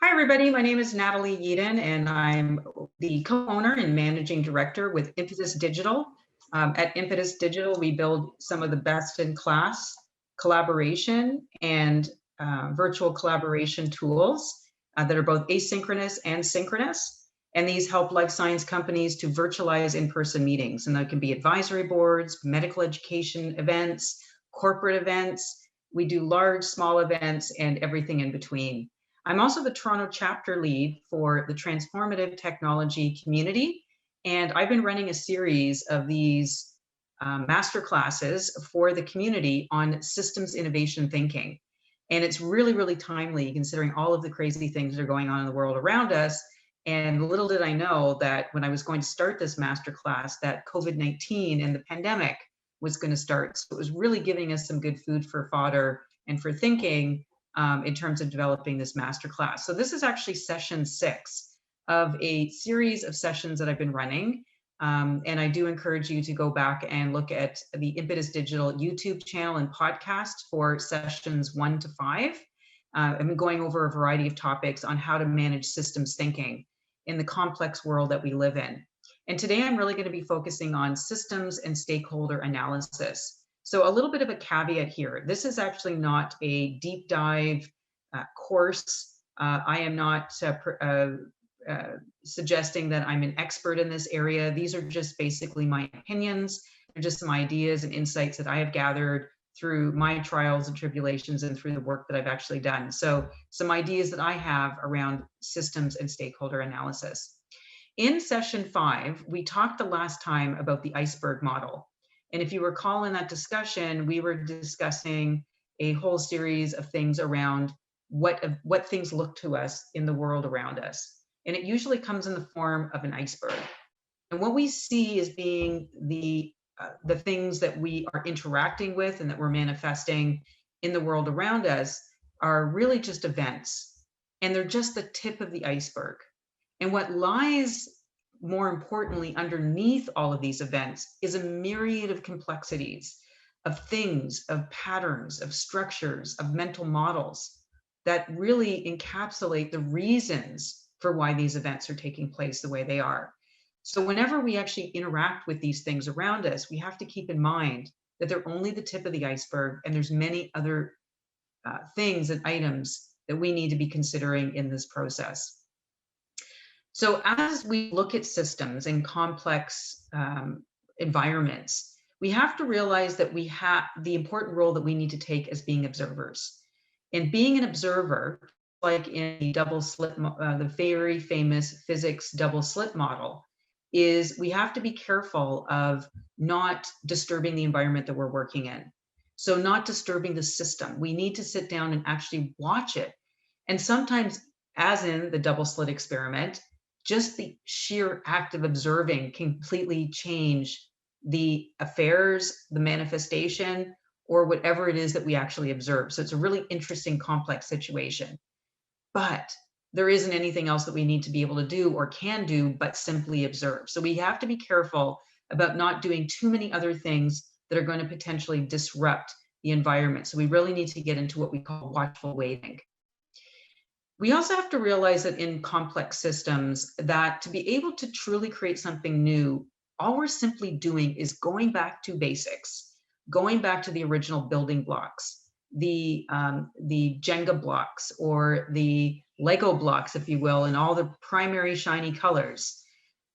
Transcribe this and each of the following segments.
Hi, everybody. My name is Natalie Yeadon, and I'm the co-owner and managing director with Impetus Digital. At Impetus Digital, we build some of the best-in-class collaboration and virtual collaboration tools that are both asynchronous and synchronous. And these help life science companies to virtualize in-person meetings. And that can be advisory boards, medical education events, corporate events. We do large, small events, and everything in between. I'm also the Toronto chapter lead for the transformative technology community, and I've been running a series of these master classes for the community on systems innovation thinking. And it's really, really timely considering all of the crazy things that are going on in the world around us. And little did I know that when I was going to start this master class, that COVID-19 and the pandemic was going to start. So it was really giving us some good food for fodder and for thinking in terms of developing this masterclass. So this is actually session 6 of a series of sessions that I've been running. And I do encourage you to go back and look at the Impetus Digital YouTube channel and podcast for sessions 1 to 5. I've been going over a variety of topics on how to manage systems thinking in the complex world that we live in. And today I'm really going to be focusing on systems and stakeholder analysis. So a little bit of a caveat here. This is actually not a deep dive course. I am not suggesting that I'm an expert in this area. These are just basically my opinions. They're just some ideas and insights that I have gathered through my trials and tribulations and through the work that I've actually done. So some ideas that I have around systems and stakeholder analysis. In session 5, we talked the last time about the Iceberg Model. And if you recall in that discussion, we were discussing a whole series of things around what things look to us in the world around us. And it usually comes in the form of an iceberg. And what we see as being the things that we are interacting with and that we're manifesting in the world around us are really just events. And they're just the tip of the iceberg. And what lies more importantly, underneath all of these events is a myriad of complexities, of things, of patterns, of structures, of mental models that really encapsulate the reasons for why these events are taking place the way they are. So whenever we actually interact with these things around us, we have to keep in mind that they're only the tip of the iceberg, and there's many other things and items that we need to be considering in this process. So as we look at systems and complex environments, we have to realize that we have the important role that we need to take as being observers. And being an observer, like in the double slit, the very famous physics double slit model, is we have to be careful of not disturbing the environment that we're working in. So not disturbing the system. We need to sit down and actually watch it. And sometimes, as in the double slit experiment, just the sheer act of observing completely change the affairs, the manifestation, or whatever it is that we actually observe. So it's a really interesting, complex situation. But there isn't anything else that we need to be able to do or can do but simply observe. So we have to be careful about not doing too many other things that are going to potentially disrupt the environment. So we really need to get into what we call watchful waiting. We also have to realize that in complex systems, that to be able to truly create something new, all we're simply doing is going back to basics, going back to the original building blocks, the Jenga blocks or the Lego blocks, if you will, in all the primary shiny colors.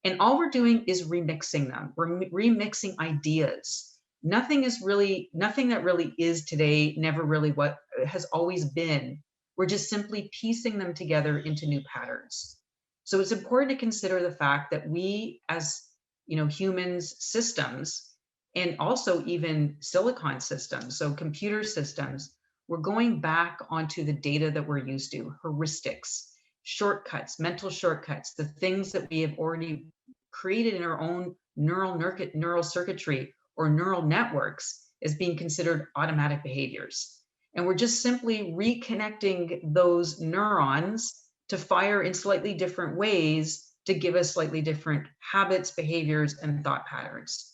And all we're doing is remixing them. We're remixing ideas. Nothing that really is today, never really what has always been. We're just simply piecing them together into new patterns. So it's important to consider the fact that we, as humans, systems, and also even silicon systems, so computer systems, we're going back onto the data that we're used to, heuristics, shortcuts, mental shortcuts, the things that we have already created in our own neural circuitry or neural networks as being considered automatic behaviors. And we're just simply reconnecting those neurons to fire in slightly different ways to give us slightly different habits, behaviors, and thought patterns.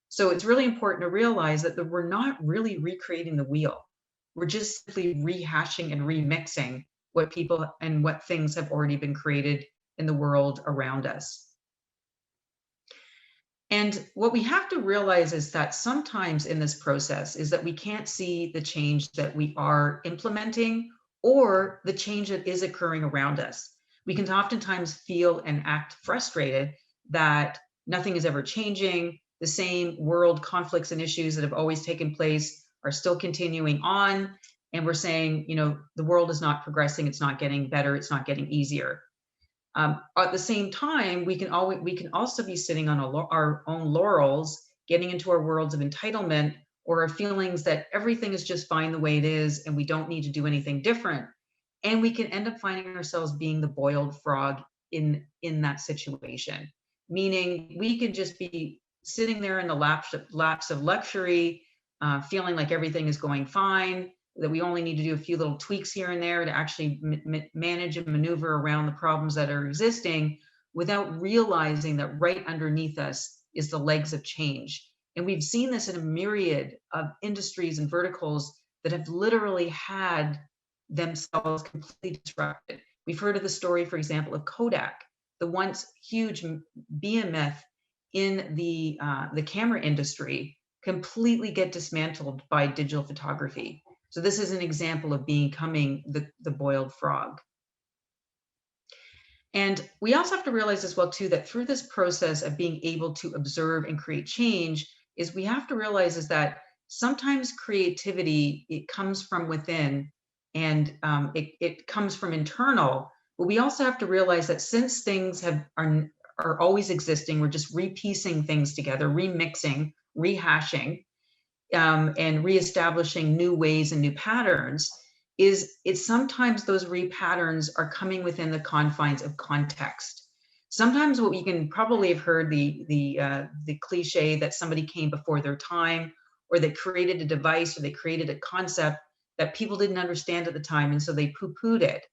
So it's really important to realize that we're not really recreating the wheel. We're just simply rehashing and remixing what people and what things have already been created in the world around us. And what we have to realize is that sometimes in this process is that we can't see the change that we are implementing or the change that is occurring around us. We can oftentimes feel and act frustrated that nothing is ever changing. The same world conflicts and issues that have always taken place are still continuing on. And we're saying, the world is not progressing. It's not getting better. It's not getting easier. At the same time, we can also be sitting on our own laurels, getting into our worlds of entitlement or our feelings that everything is just fine the way it is and we don't need to do anything different. And we can end up finding ourselves being the boiled frog in that situation, meaning we could just be sitting there in the laps of luxury, feeling like everything is going fine, that we only need to do a few little tweaks here and there to actually manage and maneuver around the problems that are existing without realizing that right underneath us is the legs of change. And we've seen this in a myriad of industries and verticals that have literally had themselves completely disrupted. We've heard of the story, for example, of Kodak, the once huge behemoth in the camera industry, completely get dismantled by digital photography. So this is an example of becoming the boiled frog. And we also have to realize as well, too, that through this process of being able to observe and create change, is we have to realize is that sometimes creativity, it comes from within and it comes from internal. But we also have to realize that since things are always existing, we're just repiecing things together, remixing, rehashing, and reestablishing new ways and new patterns, it's sometimes those repatterns are coming within the confines of context. Sometimes what we can probably have heard the cliche that somebody came before their time, or they created a device, or they created a concept that people didn't understand at the time, and so they poo-pooed it.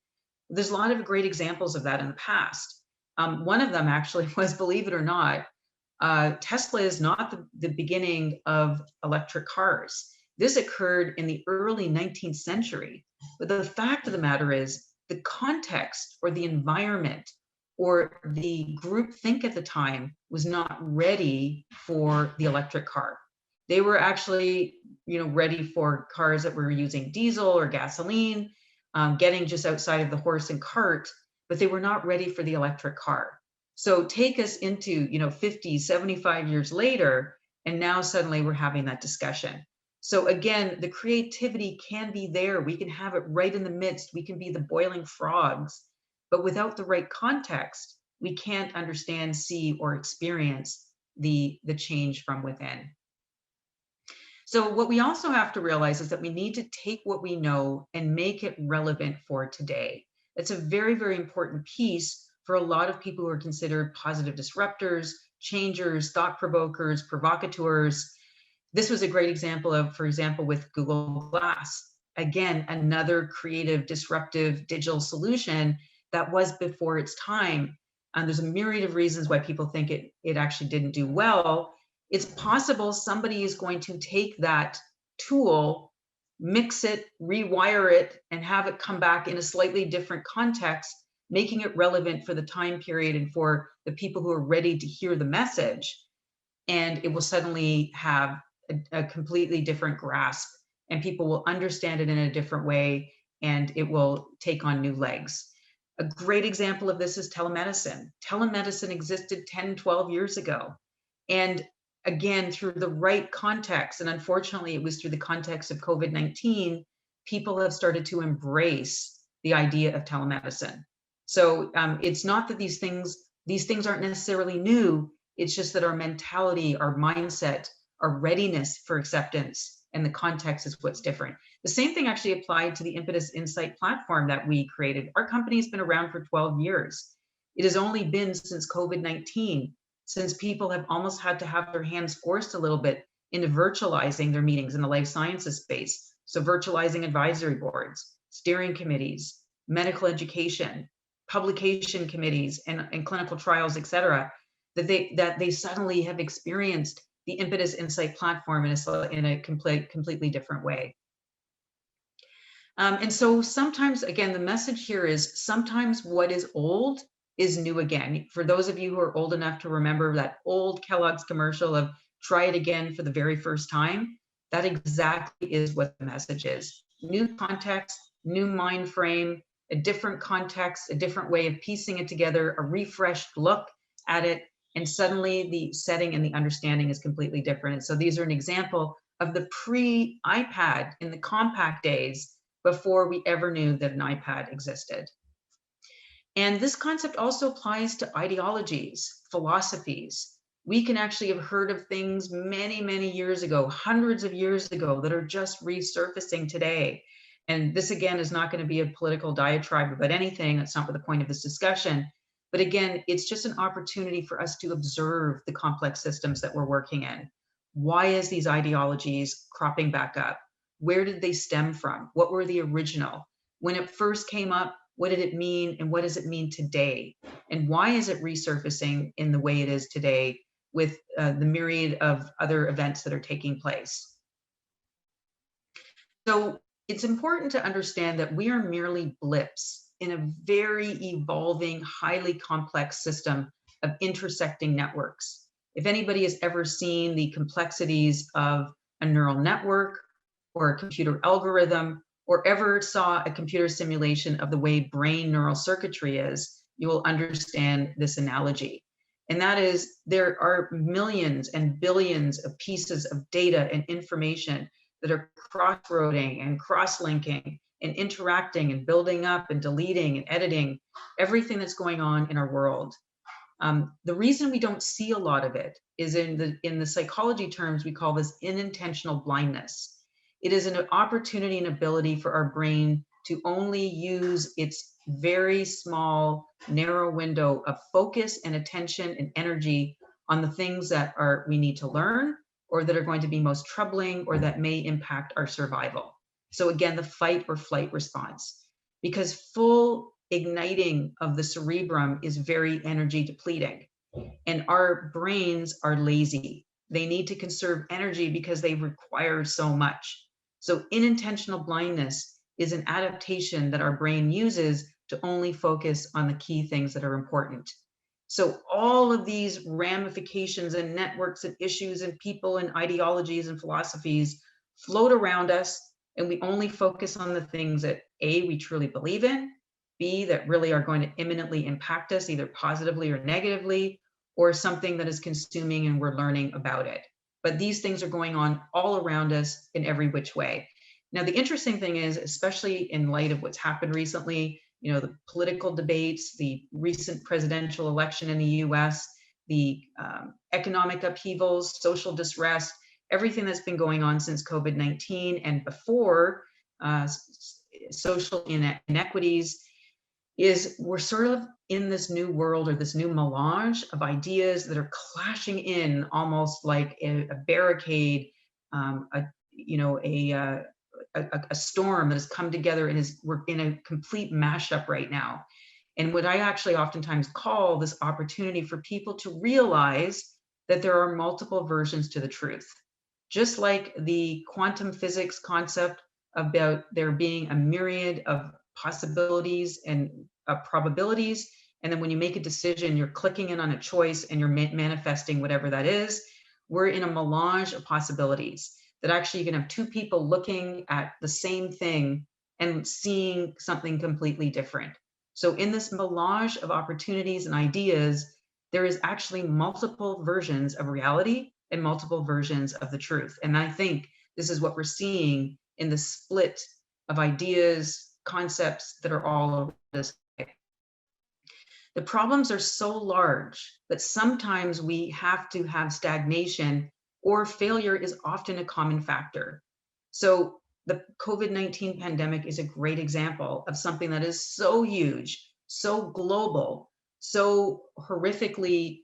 There's a lot of great examples of that in the past. One of them actually was, believe it or not, Tesla is not the beginning of electric cars. This occurred in the early 19th century. But the fact of the matter is the context or the environment or the group think at the time was not ready for the electric car. They were actually, ready for cars that were using diesel or gasoline, getting just outside of the horse and cart, but they were not ready for the electric car. So take us into, 50, 75 years later, and now suddenly we're having that discussion. So again, the creativity can be there. We can have it right in the midst. We can be the boiling frogs, but without the right context, we can't understand, see, or experience the change from within. So what we also have to realize is that we need to take what we know and make it relevant for today. It's a very, very important piece for a lot of people who are considered positive disruptors, changers, thought provokers, provocateurs. This was a great example of, for example, with Google Glass. Again, another creative, disruptive digital solution that was before its time. And there's a myriad of reasons why people think it actually didn't do well. It's possible somebody is going to take that tool, mix it, rewire it, and have it come back in a slightly different context, making it relevant for the time period and for the people who are ready to hear the message. And it will suddenly have a completely different grasp, and people will understand it in a different way, and it will take on new legs. A great example of this is telemedicine. Telemedicine existed 10, 12 years ago. And again, through the right context, and unfortunately it was through the context of COVID-19, people have started to embrace the idea of telemedicine. So it's not that these things aren't necessarily new. It's just that our mentality, our mindset, our readiness for acceptance and the context is what's different. The same thing actually applied to the Impetus Insight platform that we created. Our company has been around for 12 years. It has only been since COVID-19, since people have almost had to have their hands forced a little bit into virtualizing their meetings in the life sciences space. So virtualizing advisory boards, steering committees, medical education, publication committees, and clinical trials, et cetera, that they suddenly have experienced the Impetus Insight platform in a completely different way. And so sometimes, again, the message here is sometimes what is old is new again. For those of you who are old enough to remember that old Kellogg's commercial of try it again for the very first time, that exactly is what the message is. New context, new mind frame, a different context, a different way of piecing it together, a refreshed look at it, and suddenly the setting and the understanding is completely different. And so these are an example of the pre-iPad in the compact days before we ever knew that an iPad existed. And this concept also applies to ideologies, philosophies. We can actually have heard of things many, many years ago, hundreds of years ago, that are just resurfacing today. And this, again, is not going to be a political diatribe about anything. That's not what the point of this discussion. But again, it's just an opportunity for us to observe the complex systems that we're working in. Why is these ideologies cropping back up? Where did they stem from? What were the original? When it first came up, what did it mean, and what does it mean today? And why is it resurfacing in the way it is today with the myriad of other events that are taking place? So it's important to understand that we are merely blips in a very evolving, highly complex system of intersecting networks. If anybody has ever seen the complexities of a neural network or a computer algorithm, or ever saw a computer simulation of the way brain neural circuitry is, you will understand this analogy. And that is, there are millions and billions of pieces of data and information that are cross-roading and cross-linking and interacting and building up and deleting and editing everything that's going on in our world. The reason we don't see a lot of it is in the psychology terms, we call this unintentional blindness. It is an opportunity and ability for our brain to only use its very small, narrow window of focus and attention and energy on the things that we need to learn, or that are going to be most troubling, or that may impact our survival. So again, the fight or flight response, because full igniting of the cerebrum is very energy depleting, and our brains are lazy. They need to conserve energy because they require so much. So unintentional blindness is an adaptation that our brain uses to only focus on the key things that are important. So all of these ramifications and networks and issues and people and ideologies and philosophies float around us, and we only focus on the things that A, we truly believe in, B, that really are going to imminently impact us either positively or negatively, or something that is consuming and we're learning about it. But these things are going on all around us in every which way. Now, the interesting thing is, especially in light of what's happened recently, the political debates, the recent presidential election in the US, the economic upheavals, social distress, everything that's been going on since COVID-19 and before, social inequities, is we're sort of in this new world, or this new melange of ideas that are clashing in almost like a barricade, a storm that has come together, and we're in a complete mashup right now. And what I actually oftentimes call this opportunity for people to realize that there are multiple versions to the truth. Just like the quantum physics concept about there being a myriad of possibilities and probabilities, and then when you make a decision, you're clicking in on a choice and you're manifesting whatever that is. We're in a melange of possibilities that actually you can have two people looking at the same thing and seeing something completely different. So in this melange of opportunities and ideas, there is actually multiple versions of reality and multiple versions of the truth. And I think this is what we're seeing in the split of ideas, concepts that are all over this. The problems are so large that sometimes we have to have stagnation, or failure is often a common factor. So the COVID-19 pandemic is a great example of something that is so huge, so global, so horrifically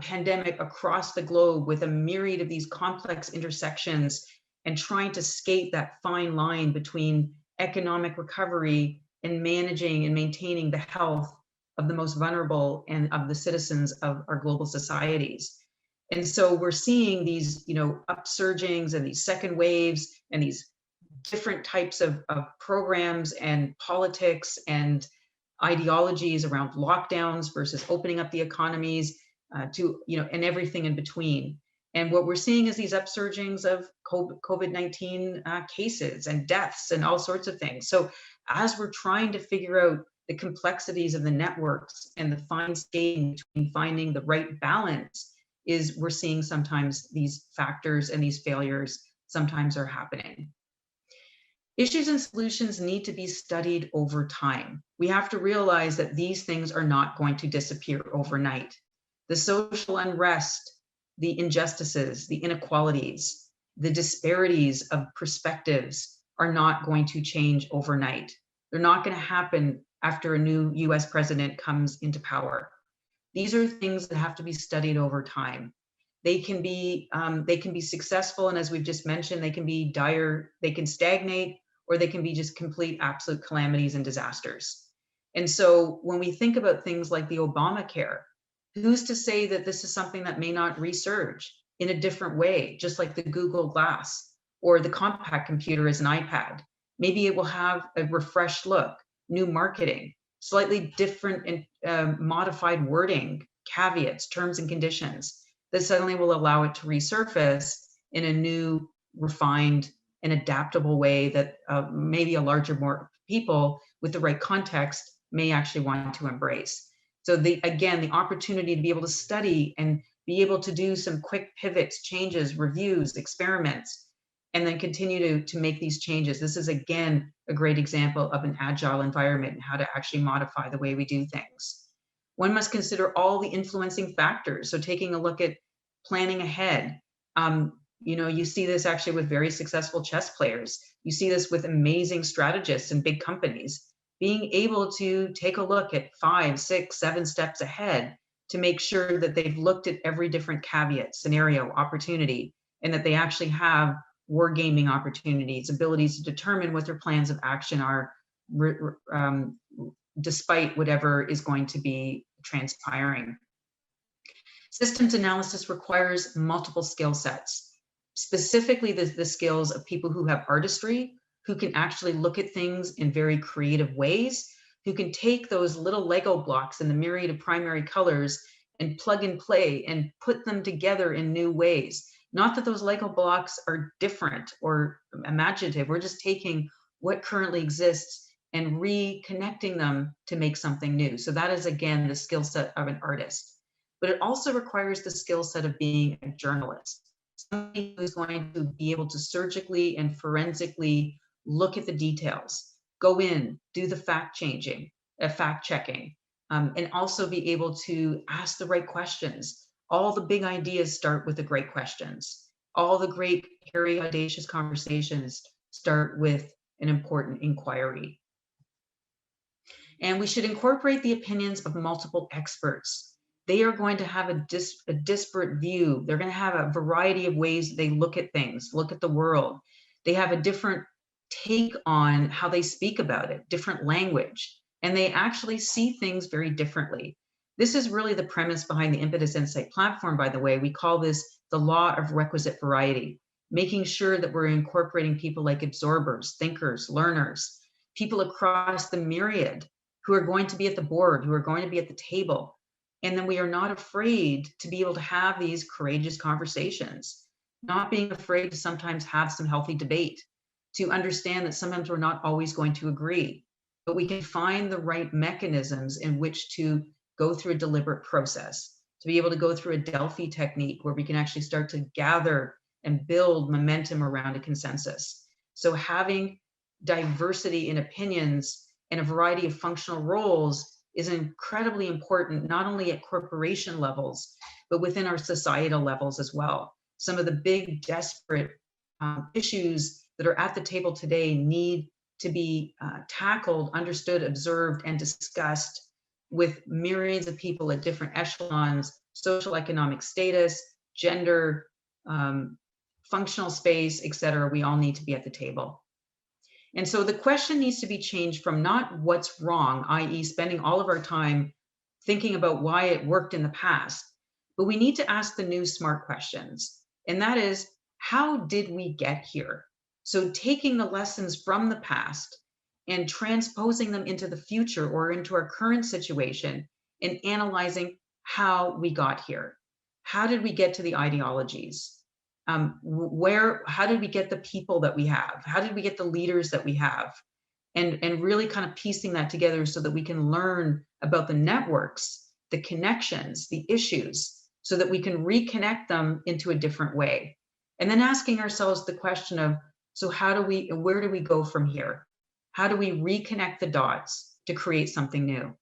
pandemic across the globe, with a myriad of these complex intersections, and trying to skate that fine line between economic recovery and managing and maintaining the health of the most vulnerable and of the citizens of our global societies. And so we're seeing these, upsurgings and these second waves and these different types of programs and politics and ideologies around lockdowns versus opening up the economies, to, and everything in between. And what we're seeing is these upsurgings of COVID-19 cases and deaths and all sorts of things. So as we're trying to figure out the complexities of the networks and the fine skating between finding the right balance, is we're seeing sometimes these factors and these failures sometimes are happening. Issues and solutions need to be studied over time. We have to realize that these things are not going to disappear overnight. The social unrest, the injustices, the inequalities, the disparities of perspectives are not going to change overnight. They're not going to happen after a new US president comes into power. These are things that have to be studied over time. They can be successful, and as we've just mentioned, they can be dire, they can stagnate, or they can be just complete absolute calamities and disasters. And so when we think about things like the Obamacare, who's to say that this is something that may not resurge in a different way, just like the Google Glass or the compact computer as an iPad? Maybe it will have a refreshed look, new marketing, slightly different and modified wording, caveats, terms and conditions that suddenly will allow it to resurface in a new, refined, and adaptable way that maybe a larger more people with the right context may actually want to embrace. So again, the opportunity to be able to study and be able to do some quick pivots, changes, reviews, experiments, and then continue to make these changes. This is, again, a great example of an agile environment and how to actually modify the way we do things. One must consider all the influencing factors. So taking a look at planning ahead. You see this actually with very successful chess players. You see this with amazing strategists and big companies, being able to take a look at 5, 6, 7 steps ahead to make sure that they've looked at every different caveat, scenario, opportunity, and that they actually have wargaming opportunities, abilities to determine what their plans of action are, despite whatever is going to be transpiring. Systems analysis requires multiple skill sets, specifically the skills of people who have artistry, who can actually look at things in very creative ways, who can take those little Lego blocks in the myriad of primary colors and plug and play and put them together in new ways. Not that those Lego blocks are different or imaginative. We're just taking what currently exists and reconnecting them to make something new. So that is, again, the skill set of an artist. But it also requires the skill set of being a journalist, somebody who's going to be able to surgically and forensically look at the details, go in, do the fact checking, and also be able to ask the right questions. All the big ideas start with the great questions. All the great, hairy, audacious conversations start with an important inquiry. And we should incorporate the opinions of multiple experts. They are going to have a disparate view. They're going to have a variety of ways they look at things, look at the world. They have a different take on how they speak about it, different language, and they actually see things very differently. This is really the premise behind the Impetus Insight platform, by the way. We call this the law of requisite variety, making sure that we're incorporating people like absorbers, thinkers, learners, people across the myriad who are going to be at the board, who are going to be at the table. And then we are not afraid to be able to have these courageous conversations, not being afraid to sometimes have some healthy debate, to understand that sometimes we're not always going to agree, but we can find the right mechanisms in which to go through a deliberate process, to be able to go through a Delphi technique where we can actually start to gather and build momentum around a consensus. So having diversity in opinions and a variety of functional roles is incredibly important, not only at corporation levels, but within our societal levels as well. Some of the big, desperate issues that are at the table today need to be tackled, understood, observed, and discussed with myriads of people at different echelons, social economic status, gender, functional space, et cetera. We all need to be at the table. And so the question needs to be changed from not what's wrong, i.e. spending all of our time thinking about why it worked in the past, but we need to ask the new smart questions. And that is, how did we get here? So taking the lessons from the past and transposing them into the future or into our current situation and analyzing how we got here. How did we get to the ideologies? How did we get the people that we have? How did we get the leaders that we have? And really kind of piecing that together so that we can learn about the networks, the connections, the issues, so that we can reconnect them into a different way. And then asking ourselves the question of, so where do we go from here? How do we reconnect the dots to create something new?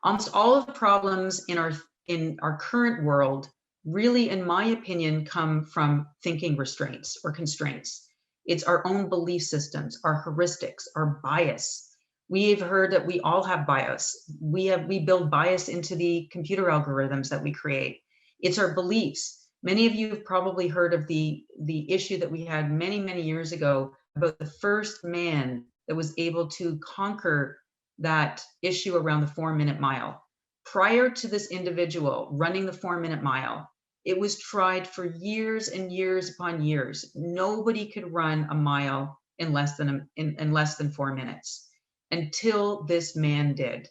Almost all of the problems in our current world really, in my opinion, come from thinking restraints or constraints. It's our own belief systems, our heuristics, our bias. We've heard that we all have bias. We build bias into the computer algorithms that we create. It's our beliefs. Many of you have probably heard of the issue that we had many, many years ago about the first man that was able to conquer that issue around the 4-minute mile. Prior to this individual running the 4-minute mile, it was tried for years and years upon years. Nobody could run a mile in less than 4 minutes until this man did.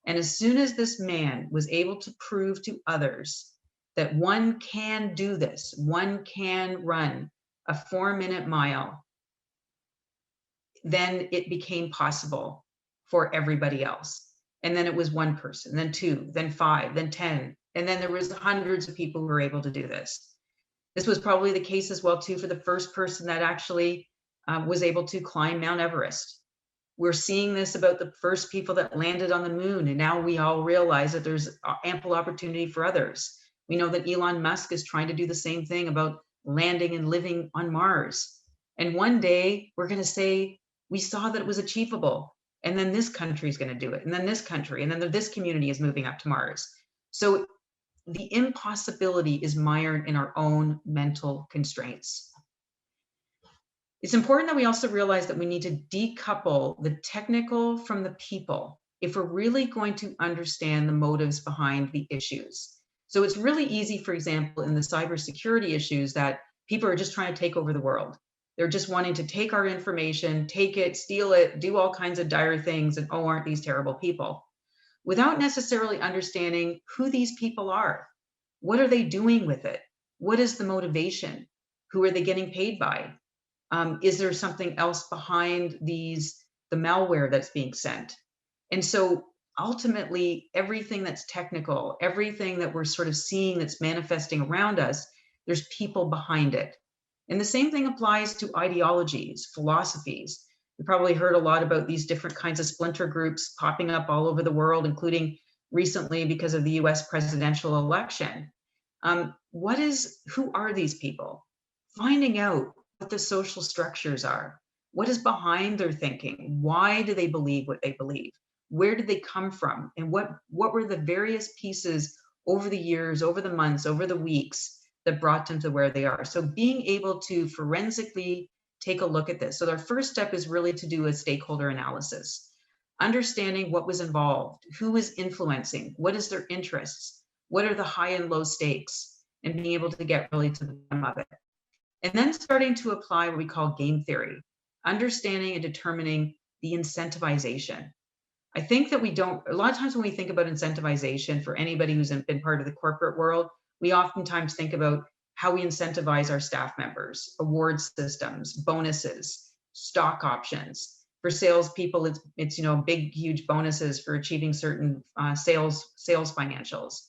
And as soon as this man was able to prove to others that one can do this, one can run a 4-minute mile, then it became possible for everybody else. And then it was one person, then two, then five, then 10. And then there was hundreds of people who were able to do this. This was probably the case as well, too, for the first person that actually was able to climb Mount Everest. We're seeing this about the first people that landed on the moon. And now we all realize that there's ample opportunity for others. We know that Elon Musk is trying to do the same thing about landing and living on Mars. And one day we're going to say, we saw that it was achievable. And then this country is going to do it. And then this country. And then this community is moving up to Mars. So the impossibility is mired in our own mental constraints. It's important that we also realize that we need to decouple the technical from the people if we're really going to understand the motives behind the issues. So it's really easy, for example, in the cybersecurity issues that people are just trying to take over the world. They're just wanting to take our information, take it, steal it, do all kinds of dire things, and oh, aren't these terrible people? Without necessarily understanding who these people are. What are they doing with it? What is the motivation? Who are they getting paid by? Is there something else behind the malware that's being sent? And so ultimately, everything that's technical, everything that we're sort of seeing that's manifesting around us, there's people behind it. And the same thing applies to ideologies, philosophies. You probably heard a lot about these different kinds of splinter groups popping up all over the world, including recently because of the US presidential election. Who are these people? Finding out what the social structures are. What is behind their thinking? Why do they believe what they believe? Where did they come from? And what were the various pieces over the years, over the months, over the weeks that brought them to where they are? So being able to forensically take a look at this. So their first step is really to do a stakeholder analysis, understanding what was involved, who is influencing, what is their interests, what are the high and low stakes, and being able to get really to the bottom of it. And then starting to apply what we call game theory, understanding and determining the incentivization. I think that a lot of times when we think about incentivization for anybody who's been part of the corporate world, we oftentimes think about how we incentivize our staff members, award systems, bonuses, stock options. For salespeople, it's big, huge bonuses for achieving certain sales financials.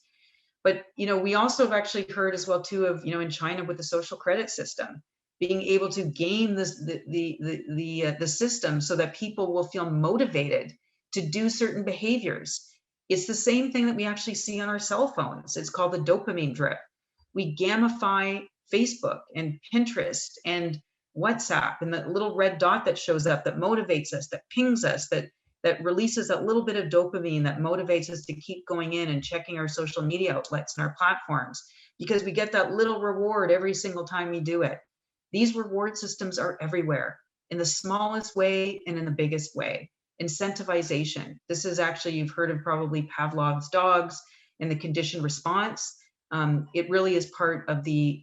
But we also have actually heard as well too of in China with the social credit system, being able to game the system so that people will feel motivated to do certain behaviors. It's the same thing that we actually see on our cell phones. It's called the dopamine drip. We gamify Facebook and Pinterest and WhatsApp and that little red dot that shows up that motivates us, that pings us, that releases that little bit of dopamine that motivates us to keep going in and checking our social media outlets and our platforms because we get that little reward every single time we do it. These reward systems are everywhere in the smallest way and in the biggest way. Incentivization. This is actually, you've heard of probably Pavlov's dogs and the conditioned response. It really is part of the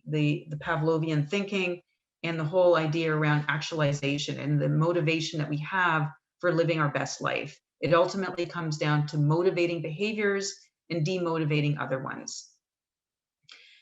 Pavlovian thinking. and the whole idea around actualization and the motivation that we have for living our best life. It ultimately comes down to motivating behaviors and demotivating other ones.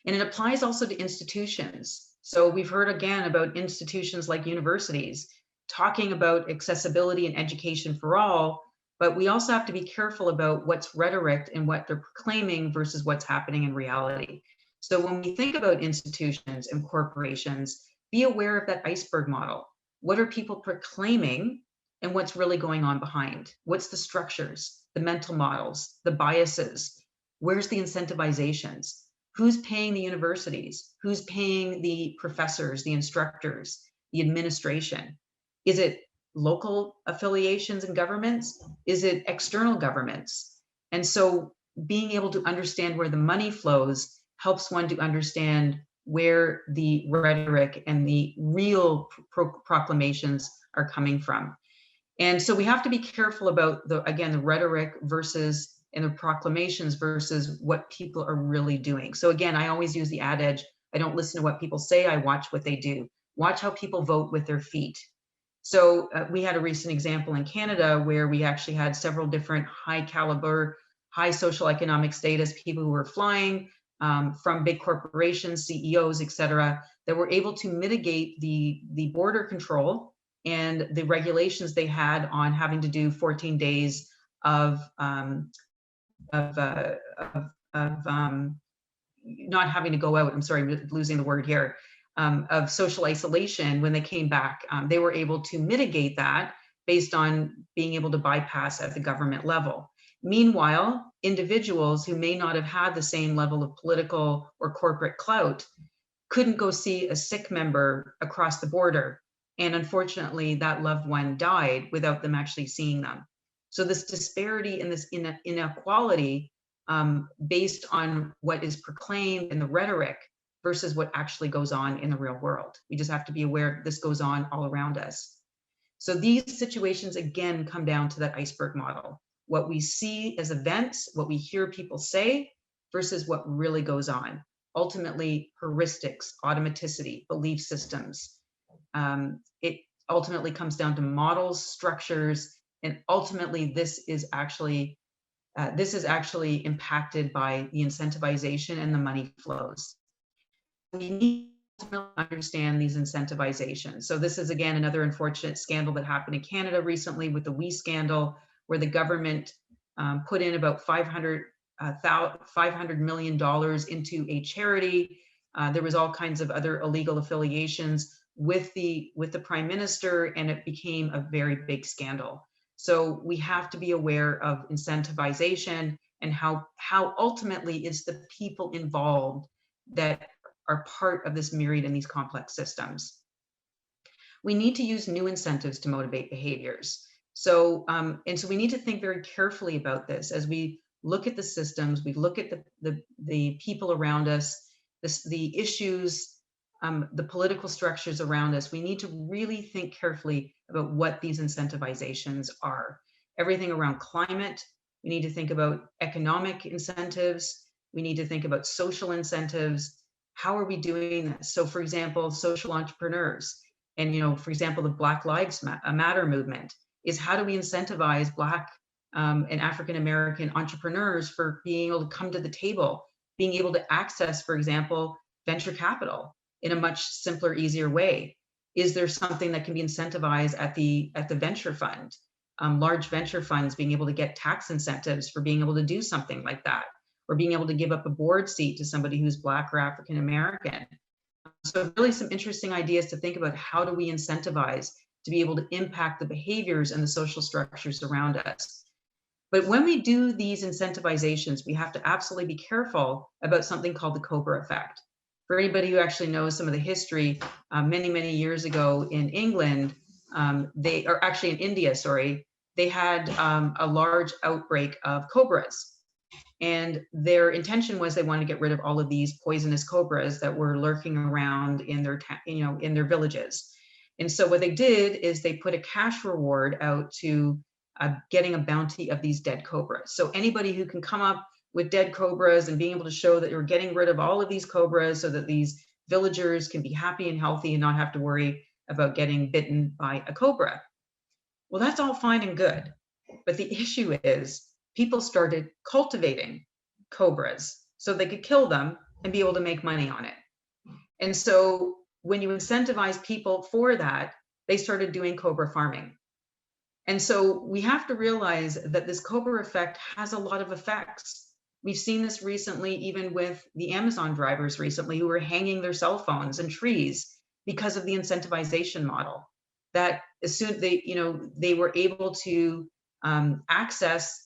And it applies also to institutions. So we've heard again about institutions like universities talking about accessibility and education for all, but we also have to be careful about what's rhetoric and what they're proclaiming versus what's happening in reality. So when we think about institutions and corporations, be aware of that iceberg model. What are people proclaiming and what's really going on behind? What's the structures, the mental models, the biases? Where's the incentivizations? Who's paying the universities? Who's paying the professors, the instructors, the administration? Is it local affiliations and governments? Is it external governments? And so being able to understand where the money flows helps one to understand where the rhetoric and the real proclamations are coming from. And so we have to be careful about the rhetoric versus and the proclamations versus what people are really doing. So again, I always use the adage, I don't listen to what people say, I watch what they do. Watch how people vote with their feet. So we had a recent example in Canada where we actually had several different high caliber, high social economic status people who were flying from big corporations, CEOs, et cetera, that were able to mitigate the border control and the regulations they had on having to do 14 days of not having to go out. I'm sorry, I'm losing the word here. Of social isolation when they came back. They were able to mitigate that based on being able to bypass at the government level. Meanwhile, individuals who may not have had the same level of political or corporate clout couldn't go see a sick member across the border. And unfortunately, that loved one died without them actually seeing them. So this disparity and this inequality based on what is proclaimed in the rhetoric versus what actually goes on in the real world. We just have to be aware this goes on all around us. So these situations, again, come down to that iceberg model. What we see as events, what we hear people say versus what really goes on. Ultimately, heuristics, automaticity, belief systems. It ultimately comes down to models, structures, and ultimately this is actually impacted by the incentivization and the money flows. We need to understand these incentivizations. So this is, again, another unfortunate scandal that happened in Canada recently with the We scandal, where the government put in about $500 million into a charity. There was all kinds of other illegal affiliations with the prime minister, and it became a very big scandal. So we have to be aware of incentivization and how ultimately it's the people involved that are part of this myriad and these complex systems. We need to use new incentives to motivate behaviors. So, and so we need to think very carefully about this as we look at the systems, we look at the people around us, the issues, the political structures around us. We need to really think carefully about what these incentivizations are. Everything around climate, we need to think about economic incentives. We need to think about social incentives. How are we doing this? So for example, social entrepreneurs and, for example, the Black Lives Matter movement is how do we incentivize Black and African-American entrepreneurs for being able to come to the table, being able to access, for example, venture capital in a much simpler, easier way? Is there something that can be incentivized at the venture fund? Large venture funds being able to get tax incentives for being able to do something like that, or being able to give up a board seat to somebody who's Black or African American. So really some interesting ideas to think about. How do we incentivize to be able to impact the behaviors and the social structures around us? But when we do these incentivizations, we have to absolutely be careful about something called the Cobra Effect. For anybody who actually knows some of the history, many, many years ago in England, in India, sorry, they had a large outbreak of cobras. And their intention was they wanted to get rid of all of these poisonous cobras that were lurking around in their, in their villages. And so what they did is they put a cash reward out to getting a bounty of these dead cobras. So anybody who can come up with dead cobras and being able to show that you're getting rid of all of these cobras so that these villagers can be happy and healthy and not have to worry about getting bitten by a cobra. Well, that's all fine and good. But the issue is people started cultivating cobras so they could kill them and be able to make money on it. And so when you incentivize people for that, they started doing cobra farming. And so we have to realize that this Cobra effect has a lot of effects. We've seen this recently, even with the Amazon drivers recently who were hanging their cell phones in trees because of the incentivization model. That as soon they were able to access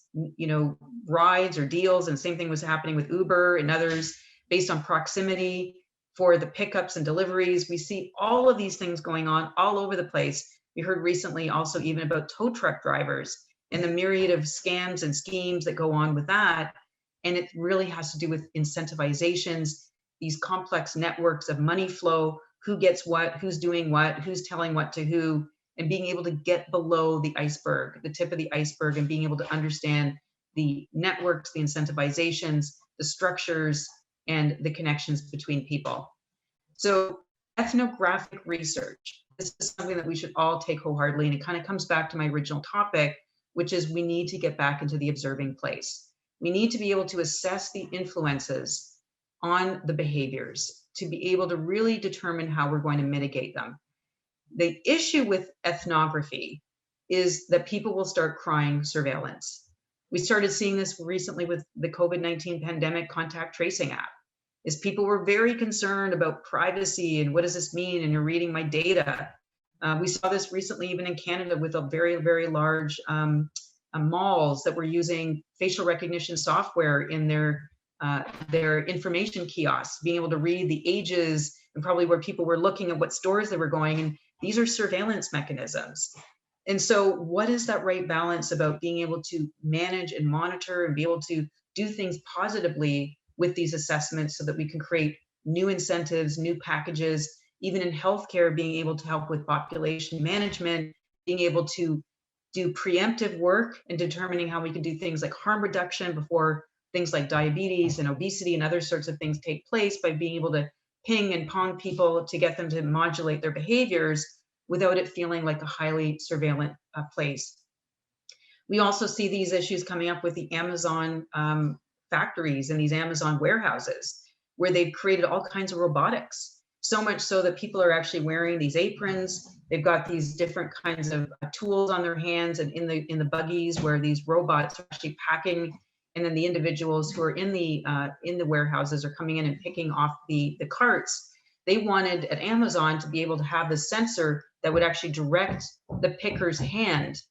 rides or deals, and same thing was happening with Uber and others based on proximity for the pickups and deliveries. We see all of these things going on all over the place. We heard recently also even about tow truck drivers and the myriad of scams and schemes that go on with that. And it really has to do with incentivizations, these complex networks of money flow, who gets what, who's doing what, who's telling what to who, and being able to get below the iceberg, the tip of the iceberg, and being able to understand the networks, the incentivizations, the structures, and the connections between people. So ethnographic research, this is something that we should all take wholeheartedly, and it kind of comes back to my original topic, which is we need to get back into the observing place. We need to be able to assess the influences on the behaviors to be able to really determine how we're going to mitigate them. The issue with ethnography is that people will start crying surveillance. We started seeing this recently with the COVID-19 pandemic contact tracing app. Is people were very concerned about privacy and what does this mean, and you're reading my data. We saw this recently even in Canada with a very, very large malls that were using facial recognition software in their information kiosks, being able to read the ages and probably where people were looking at what stores they were going. And these are surveillance mechanisms. And so what is that right balance about being able to manage and monitor and be able to do things positively with these assessments so that we can create new incentives, new packages, even in healthcare, being able to help with population management, being able to do preemptive work and determining how we can do things like harm reduction before things like diabetes and obesity and other sorts of things take place, by being able to ping and pong people to get them to modulate their behaviors without it feeling like a highly surveillant place. We also see these issues coming up with the Amazon factories and these Amazon warehouses, where they've created all kinds of robotics. So much so that people are actually wearing these aprons. They've got these different kinds of tools on their hands and in the buggies where these robots are actually packing, and then the individuals who are in the warehouses are coming in and picking off the carts. They wanted at Amazon to be able to have the sensor that would actually direct the picker's hand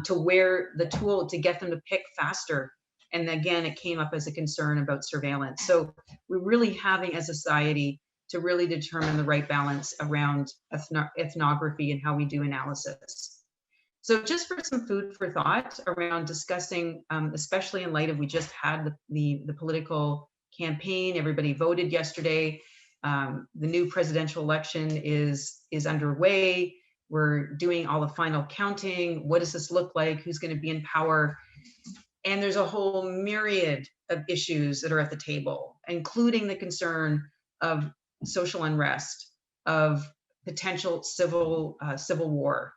to where the tool to get them to pick faster. And again, it came up as a concern about surveillance. So we're really having as a society to really determine the right balance around ethnography and how we do analysis. So just for some food for thought around discussing, especially in light of we just had the political campaign, everybody voted yesterday. The new presidential election is underway. We're doing all the final counting. What does this look like? Who's going to be in power? And there's a whole myriad of issues that are at the table, including the concern of social unrest, of potential civil war,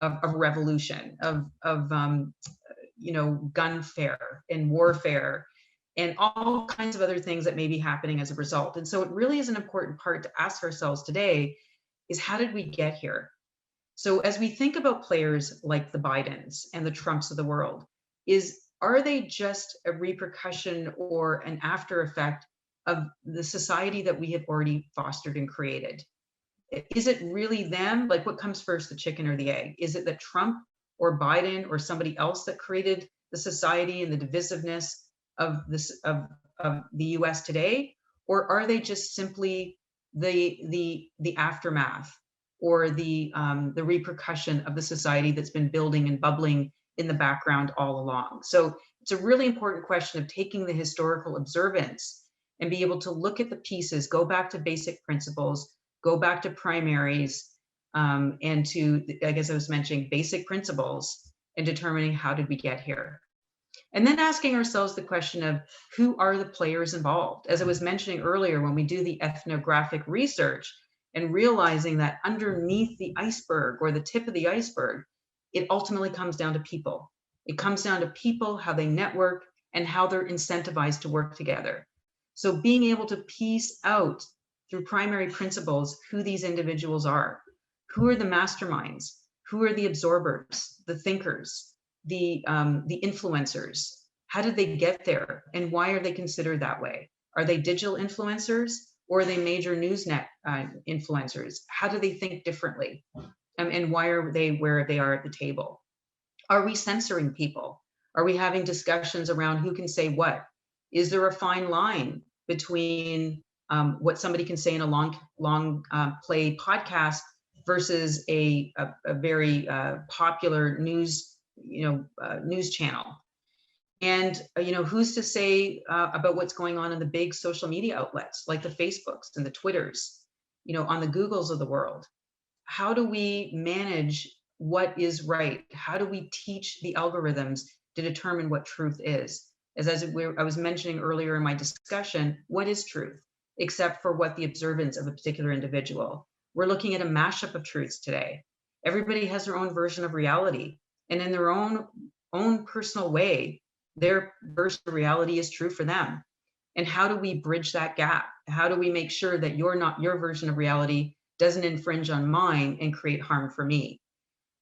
of revolution, of gunfare and warfare, and all kinds of other things that may be happening as a result. And so it really is an important part to ask ourselves today is, how did we get here? So as we think about players like the Bidens and the Trumps of the world, are they just a repercussion or an after effect of the society that we have already fostered and created? Is it really them? Like, what comes first, the chicken or the egg? Is it that Trump or Biden or somebody else that created the society and the divisiveness of the US today? Or are they just simply the aftermath or the repercussion of the society that's been building and bubbling in the background all along? So it's a really important question of taking the historical observance and be able to look at the pieces, go back to basic principles, go back to primaries, and to, I guess I was mentioning, basic principles, and determining how did we get here. And then asking ourselves the question of who are the players involved? As I was mentioning earlier, when we do the ethnographic research and realizing that underneath the iceberg or the tip of the iceberg, it ultimately comes down to people. It comes down to people, how they network, and how they're incentivized to work together. So being able to piece out through primary principles who these individuals are, who are the masterminds, who are the absorbers, the thinkers, the influencers. How did they get there, and why are they considered that way? Are they digital influencers, or are they major newsnet influencers? How do they think differently, and why are they where they are at the table? Are we censoring people? Are we having discussions around who can say what? Is there a fine line between what somebody can say in a long play podcast versus a very popular news news channel? And who's to say about what's going on in the big social media outlets like the Facebooks and the Twitters, on the Googles of the world? How do we manage what is right? How do we teach the algorithms to determine what truth is? As I was mentioning earlier in my discussion, what is truth, except for what the observance of a particular individual? We're looking at a mashup of truths today. Everybody has their own version of reality, and in their own personal way, their version of reality is true for them. And how do we bridge that gap? How do we make sure that your version of reality doesn't infringe on mine and create harm for me?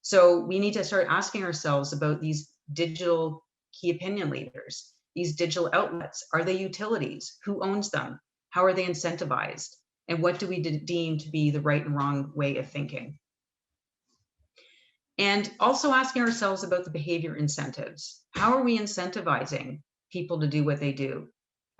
So we need to start asking ourselves about these digital key opinion leaders, these digital outlets. Are they utilities? Who owns them? How are they incentivized? And what do we deem to be the right and wrong way of thinking? And also asking ourselves about the behavior incentives. How are we incentivizing people to do what they do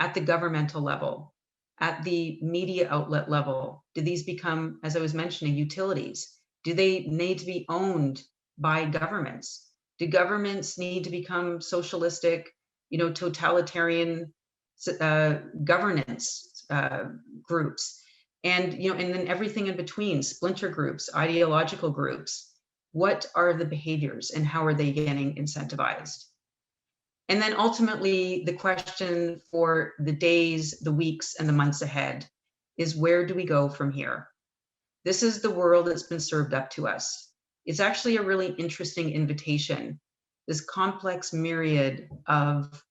at the governmental level, at the media outlet level? Do these become, as I was mentioning, utilities? Do they need to be owned by governments? Do governments need to become socialistic, totalitarian governance groups? And and then everything in between, splinter groups, ideological groups. What are the behaviors and how are they getting incentivized? And then ultimately, the question for the days, the weeks, and the months ahead is, where do we go from here? This is the world that's been served up to us. It's actually a really interesting invitation, this complex myriad of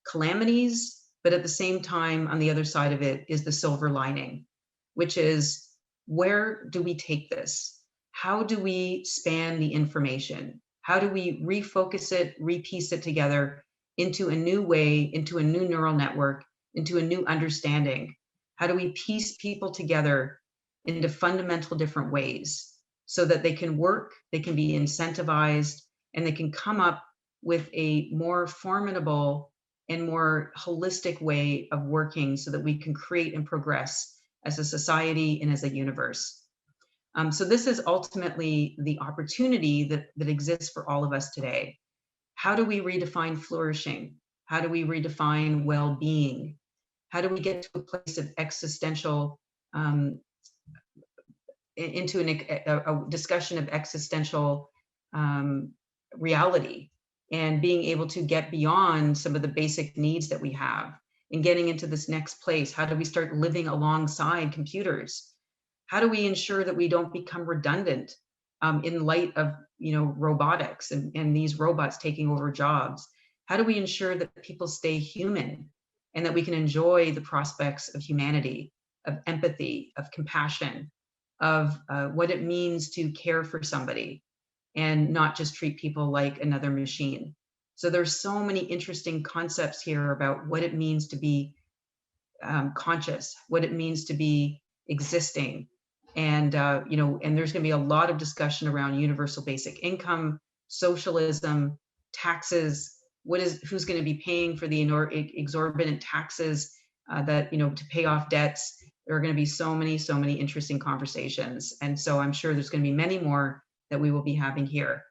calamities, but at the same time, on the other side of it is the silver lining, which is, where do we take this? How do we span the information? How do we refocus it, repiece it together into a new way, into a new neural network, into a new understanding? How do we piece people together into fundamental different ways so that they can work, they can be incentivized, and they can come up with a more formidable and more holistic way of working so that we can create and progress as a society and as a universe. So this is ultimately the opportunity that exists for all of us today. How do we redefine flourishing? How do we redefine well-being? How do we get to a place of existential, into a discussion of existential reality, and being able to get beyond some of the basic needs that we have and getting into this next place? How do we start living alongside computers? How do we ensure that we don't become redundant in light of robotics and these robots taking over jobs? How do we ensure that people stay human and that we can enjoy the prospects of humanity, of empathy, of compassion, of what it means to care for somebody and not just treat people like another machine? So there's so many interesting concepts here about what it means to be conscious, what it means to be existing. And and there's going to be a lot of discussion around universal basic income, socialism, taxes. Who's going to be paying for the exorbitant taxes that to pay off debts? There are going to be so many interesting conversations, and so I'm sure there's going to be many more that we will be having here.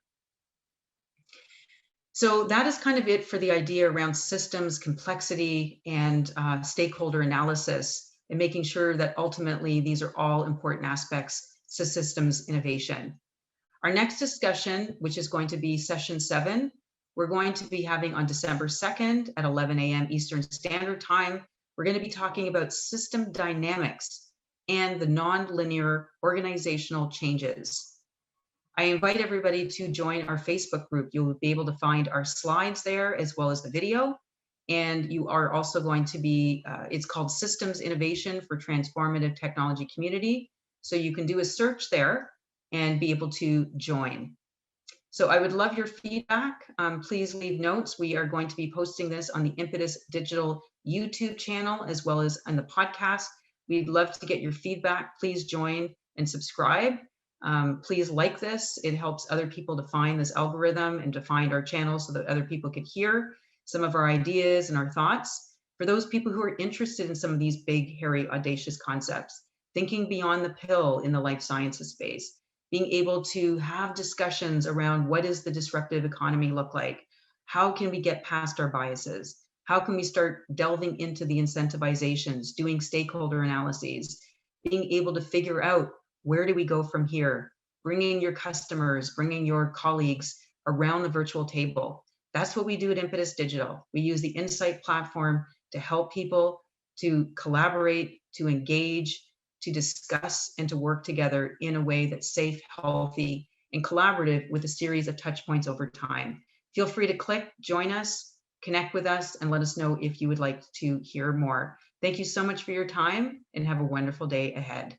So that is kind of it for the idea around systems complexity and stakeholder analysis, and making sure that ultimately these are all important aspects to systems innovation. Our next discussion, which is going to be session 7, We're going to be having on December 2nd at 11 a.m. Eastern Standard Time. We're going to be talking about system dynamics and the nonlinear organizational changes. I invite everybody to join our Facebook group. You'll be able to find our slides there as well as the video. And you are also going to be, it's called Systems Innovation for Transformative Technology Community. So you can do a search there and be able to join. So I would love your feedback. Please leave notes. We are going to be posting this on the Impetus Digital YouTube channel as well as on the podcast. We'd love to get your feedback. Please join and subscribe. Please like this. It helps other people to find this algorithm and to find our channel so that other people can hear some of our ideas and our thoughts. For those people who are interested in some of these big, hairy, audacious concepts, thinking beyond the pill in the life sciences space, being able to have discussions around what does the disruptive economy look like? How can we get past our biases? How can we start delving into the incentivizations, doing stakeholder analyses, being able to figure out where do we go from here? Bringing your customers, bringing your colleagues around the virtual table. That's what we do at Impetus Digital. We use the Insight platform to help people to collaborate, to engage, to discuss, and to work together in a way that's safe, healthy, and collaborative with a series of touch points over time. Feel free to click, join us, connect with us, and let us know if you would like to hear more. Thank you so much for your time and have a wonderful day ahead.